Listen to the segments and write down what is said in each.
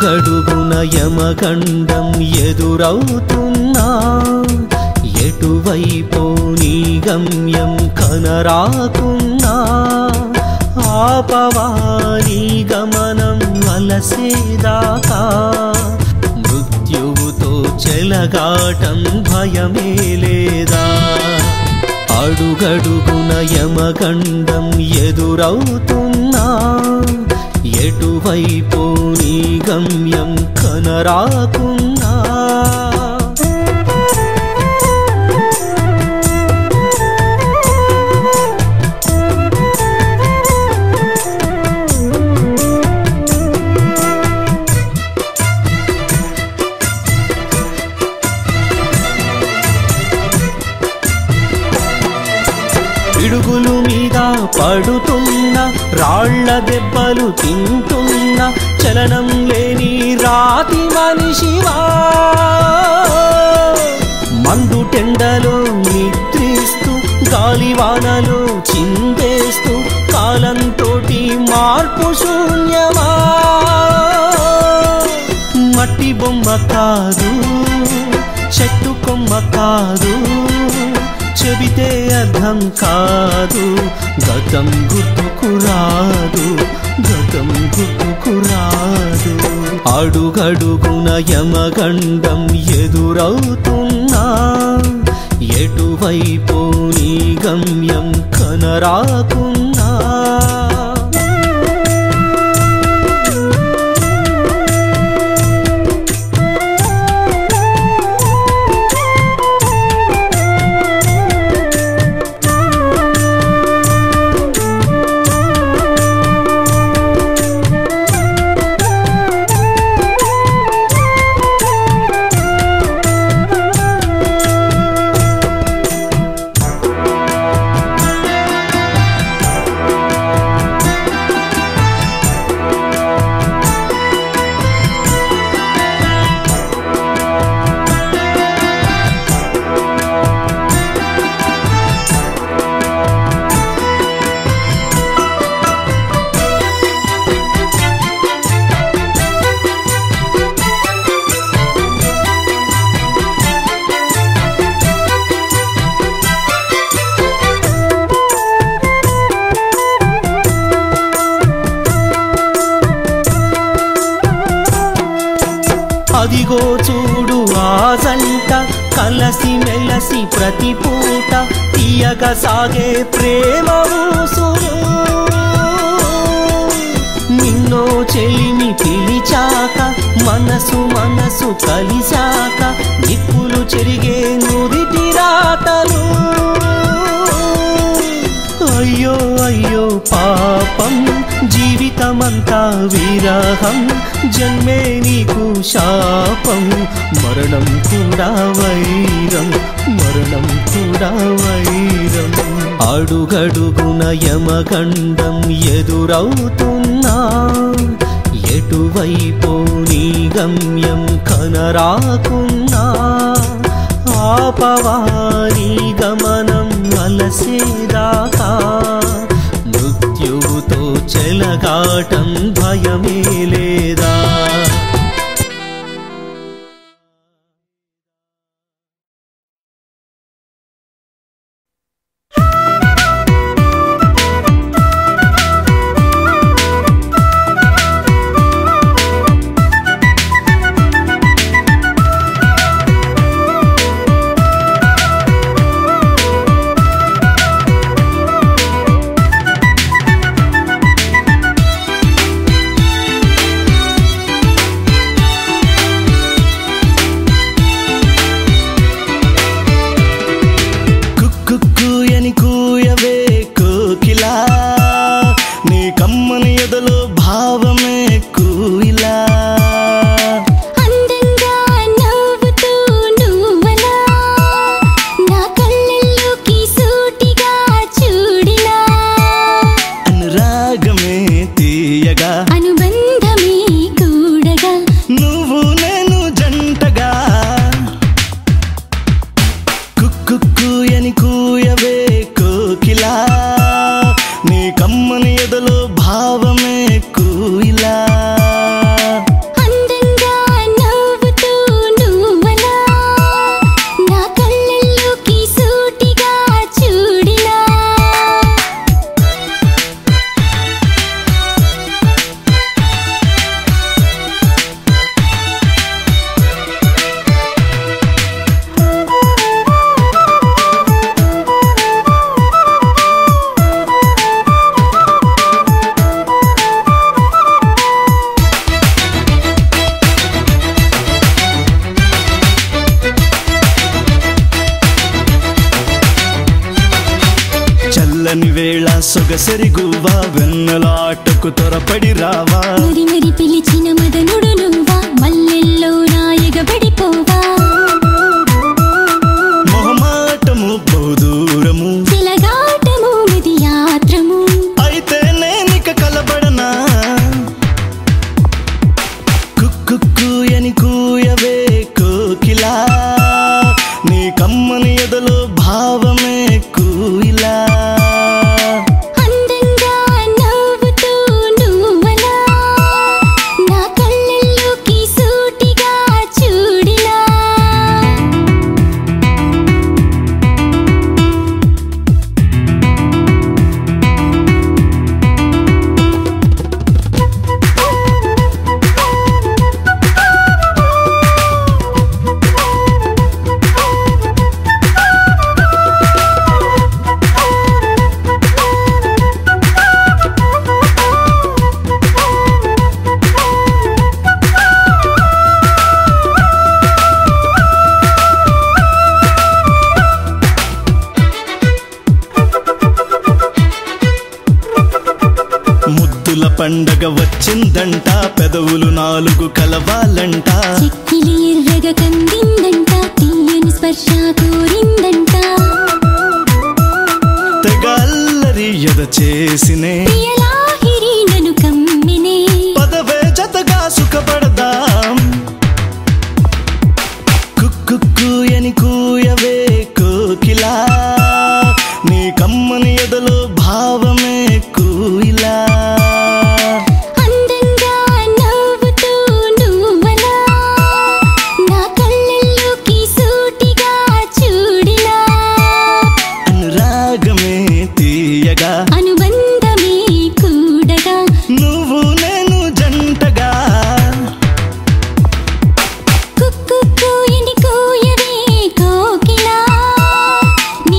అడుగడుగున యమగండం ఎదురవుతున్నా ఎటువైపో నీ గమ్యం కనరాకున్నా ఆపవాని గమనం అలసేదాకా మృత్యువుతో చెలగాటం భయమే లేదా అడుగడుగున యమగండం ఎదురవుతున్నా ఎటువైపో నీ గమ్యం కనరాకున్నా పిడుగులు మీద పడుతున్న రాళ్ల దెబ్బలు తింటున్న చలనం లేని రాతి మనిషివా మండు టెండలో నిద్రిస్తూ గాలివానలో చిందేస్తూ కాలంతోటి మార్పు శూన్యమా మట్టి బొమ్మ కాదు చెట్టు కొమ్మ కాదు చెబితే అర్థం కాదు గతం గుర్తుకురాదు గతం గుర్తుకురాదు అడుగడుగున యమగండం ఎదురవుతున్నా ఎటువైపో నీ గమ్యం కనరాకున్నా అదిగో చూడు ఆ జంట కలసి మెలసి ప్రతి పూట తీయగా సాగే ప్రేమ ఊసురు నిన్నో చెలిమి పిలిచాక మనసు మనసు కలిశాక నిప్పులు చెరిగే నుదిటి రాతలు అయ్యో అయ్యో పాపం జీవితమంతా విరహం జన్మే నీకు శాపం మరణం కూడా వైరం మరణం కూడా వైరం అడుగడుగున యమగండం ఎదురవుతున్నా ఎటువైపో నీ గమ్యం కనరాకున్నా ఆపవాని గమనం అలసేదాకా మృత్యువుతో చెలగాటం భయమే లేదా చల్లని వేళ సొగసెరిగువ వెన్నెలాటకు త్వరపడి రావా మరి మరి పిలిచిన మదనుడు నువ్వా మల్లెల్లో నాయగబడిపోవా మొహమాటము బహుదూరము తిలగాటము మిది యాత్రము అయితే నేనిక కలబడనా కుక్కుయని కూయవే కోకిలా నీ కమ్మని ఎదలో భావమే కూయిలా అందంగా నవ్వుతూ నువ్వలా నా కళ్ళల్లోకి సూటిగా చూడిలా ముద్దుల పండగ వచ్చిందంట పెదవులు 4 కలవాలంట చిక్కిలి ఎర్రగా కందిందంట తీయని స్పర్శ కోరిందంట తెగ అల్లరి ఎద చేసినే ప్రియలాహిరి నన్ను కమ్మినే పదవే జతగా సుఖపడదాం కుక్కుయని కూయవే కోకిలా నీ కమ్మని ఎదలో భావమే కూయిలా అందంగా నవ్వుతూ నువ్వలా నా కళ్ళల్లోకి సూటిగా చూడిలా అనురాగమే తీయగా అనుబంధమే కూడగా నువ్వు నేను జంటగా కుక్కుయని కూయవే కోకిలా నీ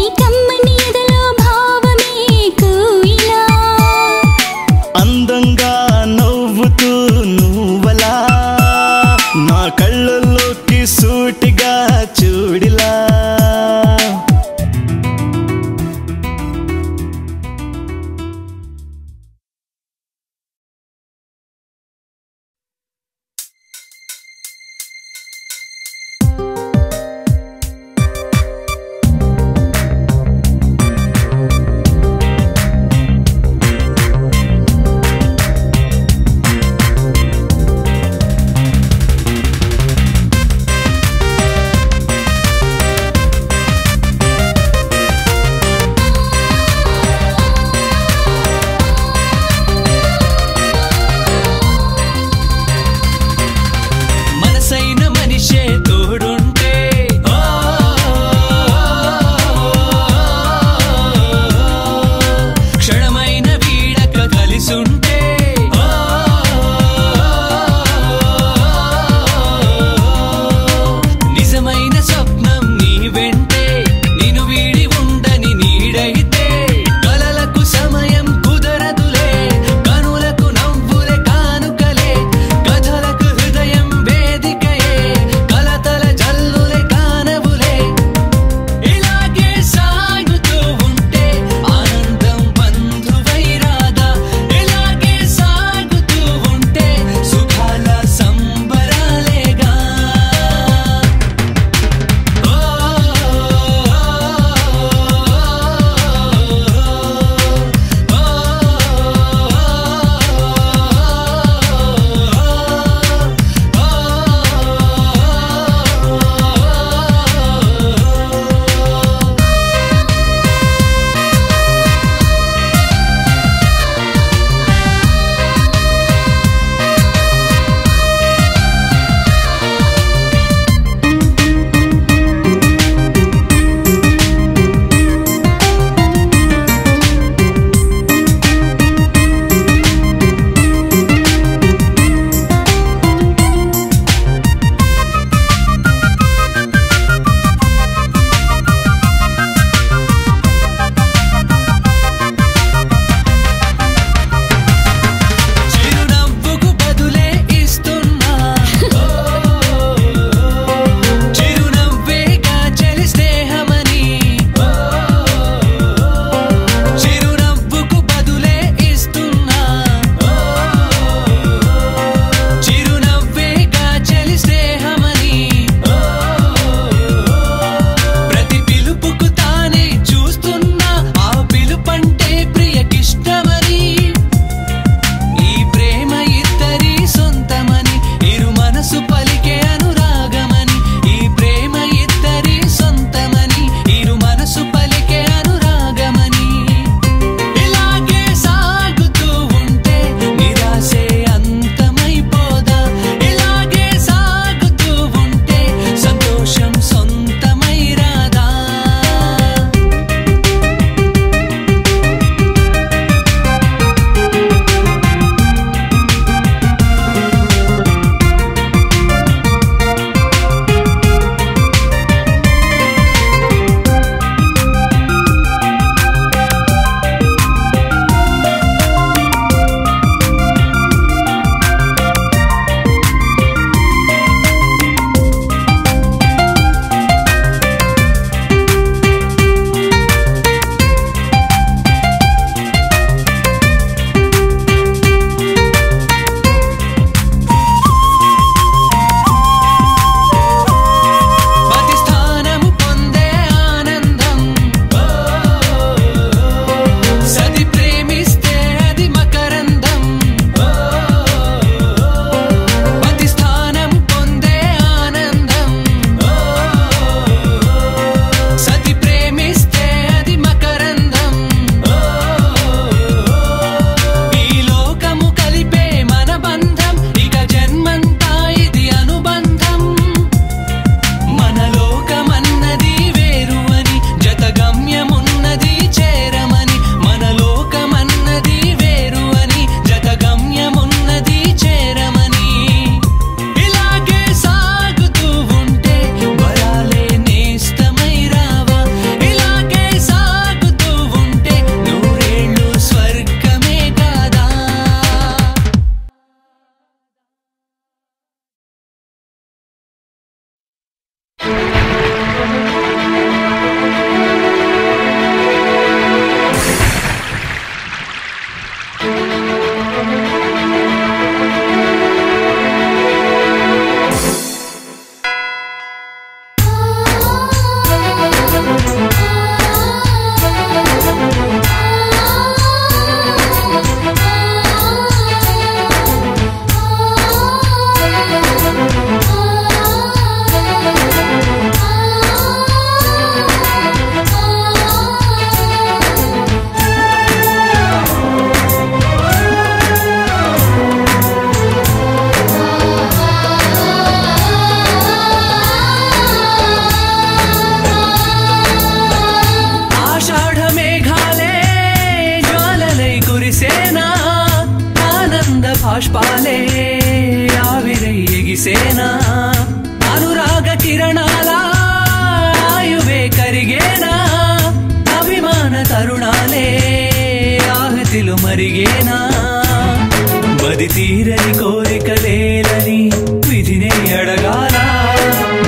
బాష్పాలే ఆవిరై ఎగిసేనా అనురాగ కిరణాల ఆయువే కరిగేనా అభిమాన తరుణాలే ఆహతిలు మరిగేనా మది తీరని కోరికలేలని విధినే అడగాల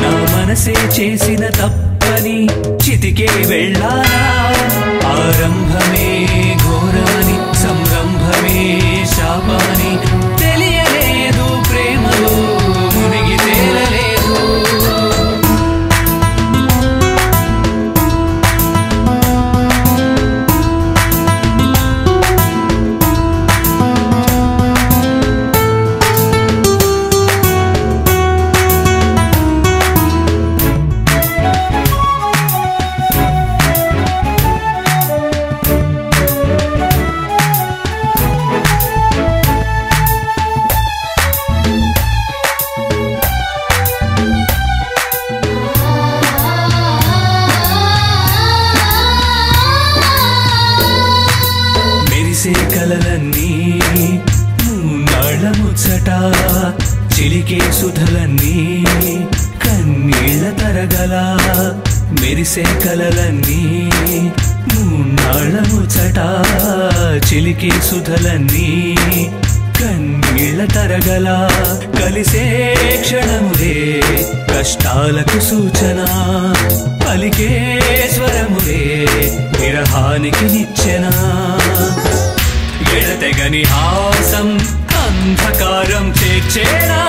నా మనసే చేసిన తప్పని చితికే వెళ్ళాలా ఆరంభమే ఘోరమని సంరంభమే శాపాని తెలియలేదు ప్రేమలో మునిగి తేలలేదు చిలికే సుధలన్నీ కన్నీళ్ళ తరగల మెరిసే కలలన్నీ మూన్నాళ్ళ ముచ్చట చిలికే సుధలన్నీ కన్నీళ్ళ తరగల కలిసే క్షణములే కష్టాలకు సూచన పలికే స్వరములే విరహానికి నిచ్చెన ఎడతెగని హాసం అంధకారం చేర్చేనా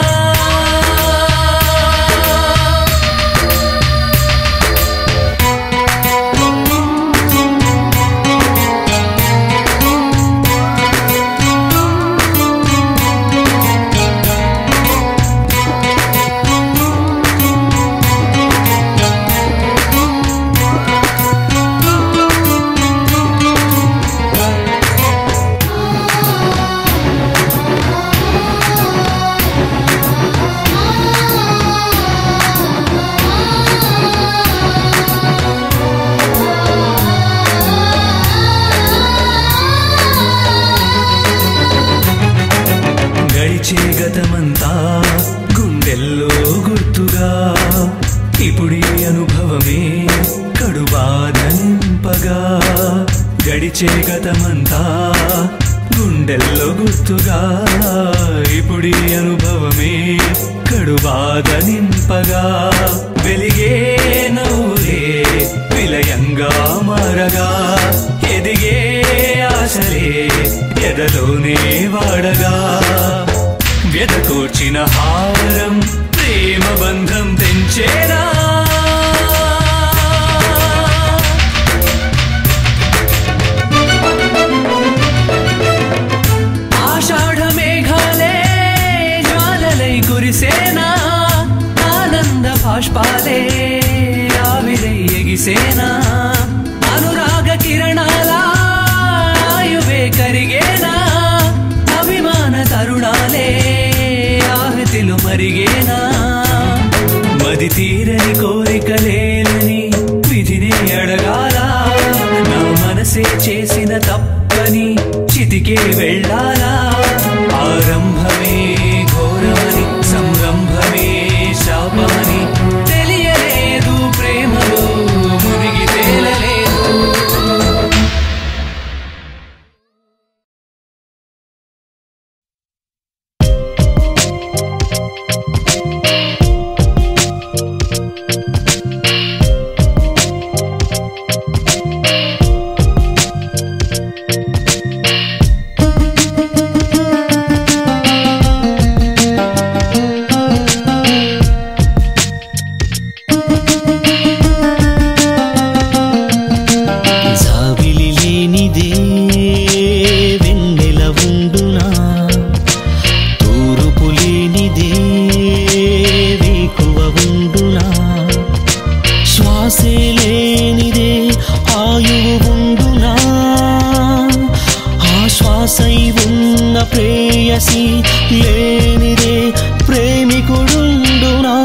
గతమంతా గుండెల్లో గుర్తుగా ఇప్పుడీ అనుభవమే కడుబాధ నింపగా గడిచే గతమంతా గుండెల్లో గుర్తుగా ఇప్పుడీ అనుభవమే కడుబాధ నింపగా వెలిగే నవ్వులే విలయంగా మారగా ఎదిగే ఆశలే ఎదలోనే వాడగా వ్యధకూర్చిన హారం ప్రేమ బంధం తెంచేనా ఆషాఢ మేఘాలే జ్వాలలై కురిసేనా ఆనంద బాష్పాలే ఆవిరై ఎగిసేనా అనురాగ కిరణాల ఆయువే కరిగేనా అభిమాన తరుణాలే ఆహతిలు మరిగేనా మది తీరని కోరికలేలని విధినే అడగాల నా మనసే చేసిన తప్పని చితికే వెళ్ళాలా ఆరంభమే ఘోరమని సంరంభమే శాపాని తెలియలేదు ప్రేమలో మునిగి తేలలేదు ప్రేయసి లేనిదే ప్రేమికుడుండునా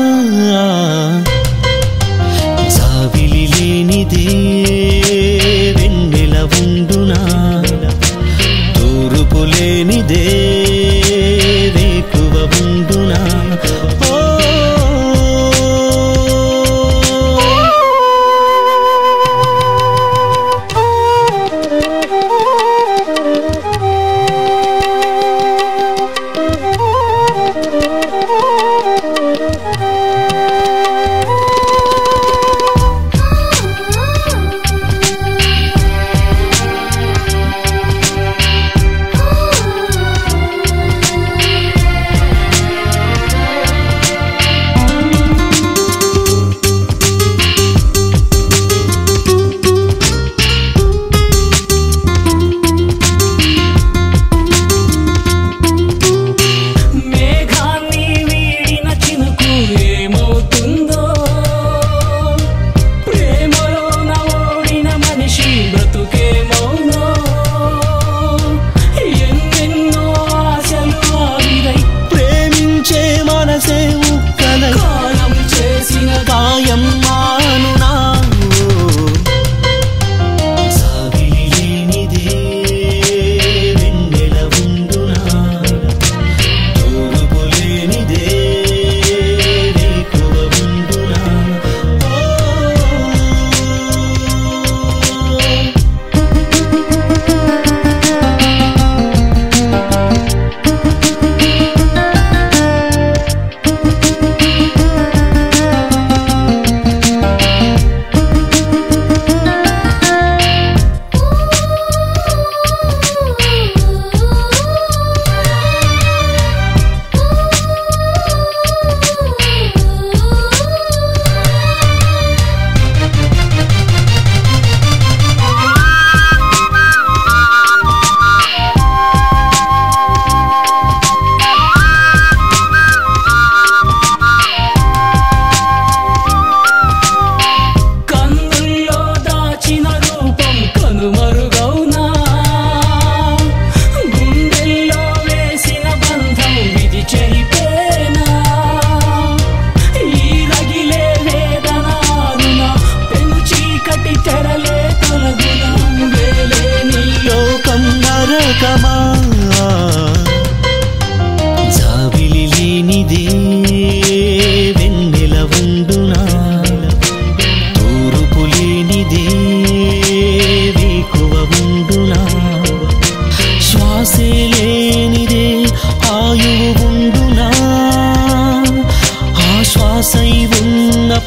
జాబిలి లేనిదే వెన్నెల ఉండునా తూర్పు లేనిదే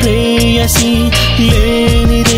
ప్రేయసి లేనిదే